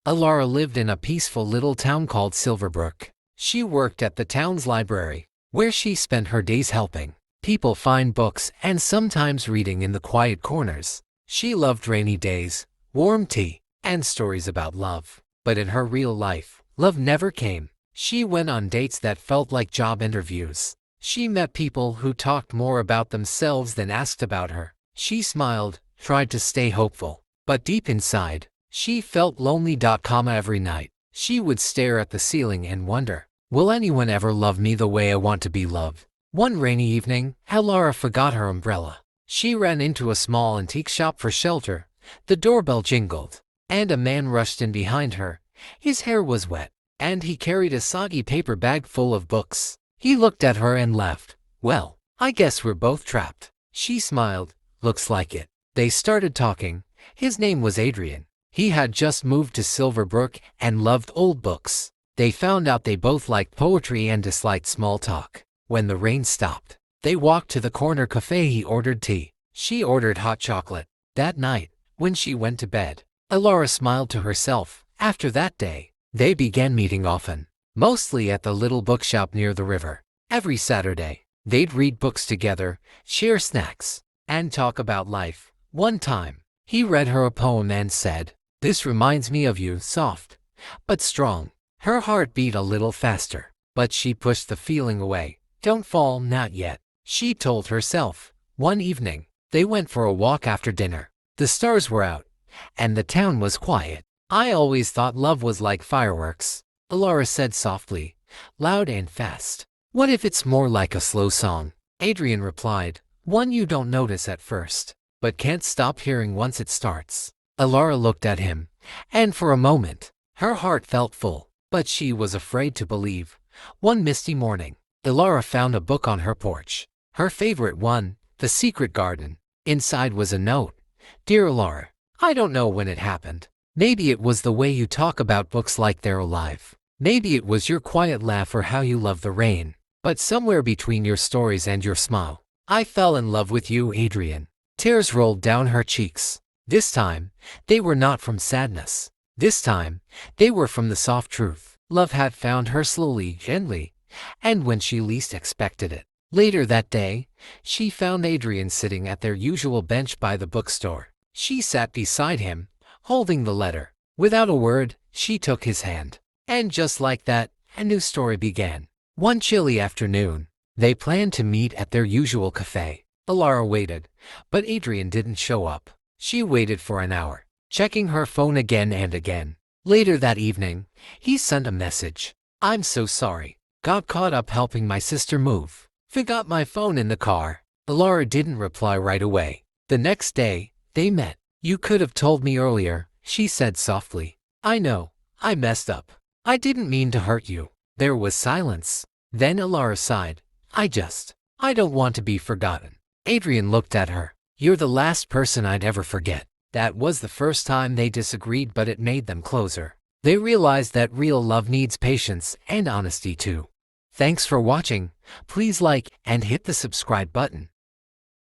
Elara lived in a peaceful little town called Silverbrook. She worked at the town's library, where she spent her days helping people find books and sometimes reading in the quiet corners. She loved rainy days, warm tea, and stories about love. But in her real life, love never came. She went on dates that felt like job interviews. She met people who talked more about themselves than asked about her. She smiled, tried to stay hopeful, but deep inside, she felt lonely. Every night, she would stare at the ceiling and wonder, will anyone ever love me the way I want to be loved? One rainy evening, Elara forgot her umbrella. She ran into a small antique shop for shelter. The doorbell jingled, and a man rushed in behind her. His hair was wet, and he carried a soggy paper bag full of books. He looked at her and laughed. Well, I guess we're both trapped. She smiled. Looks like it. They started talking. His name was Adrian. He had just moved to Silverbrook and loved old books. They found out they both liked poetry and disliked small talk. When the rain stopped, they walked to the corner cafe. He ordered tea. She ordered hot chocolate. That night, when she went to bed, Elara smiled to herself. After that day, they began meeting often, mostly at the little bookshop near the river. Every Saturday, they'd read books together, share snacks, and talk about life. One time, he read her a poem and said, "This reminds me of you, soft, but strong." Her heart beat a little faster, but she pushed the feeling away. Don't fall, not yet, she told herself. One evening, they went for a walk after dinner. The stars were out, and the town was quiet. I always thought love was like fireworks, Elara said softly, loud and fast. What if it's more like a slow song? Adrian replied, one you don't notice at first, but can't stop hearing once it starts. Elara looked at him, and for a moment, her heart felt full, but she was afraid to believe. One misty morning, Elara found a book on her porch, her favorite one, The Secret Garden. Inside was a note. Dear Elara, I don't know when it happened. Maybe it was the way you talk about books like they're alive. Maybe it was your quiet laugh or how you love the rain. But somewhere between your stories and your smile, I fell in love with you, Adrian. Tears rolled down her cheeks. This time, they were not from sadness. This time, they were from the soft truth. Love had found her slowly, gently, and when she least expected it. Later that day, she found Adrian sitting at their usual bench by the bookstore. She sat beside him, holding the letter. Without a word, she took his hand. And just like that, a new story began. One chilly afternoon, they planned to meet at their usual cafe. Elara waited, but Adrian didn't show up. She waited for an hour, checking her phone again and again. Later that evening, he sent a message. I'm so sorry. Got caught up helping my sister move. Forgot my phone in the car. Elara didn't reply right away. The next day, they met. You could have told me earlier, she said softly. I know, I messed up. I didn't mean to hurt you. There was silence. Then Elara sighed. I don't want to be forgotten. Adrian looked at her. You're the last person I'd ever forget. That was the first time they disagreed, but it made them closer. They realized that real love needs patience and honesty too. Thanks for watching. Please like and hit the subscribe button.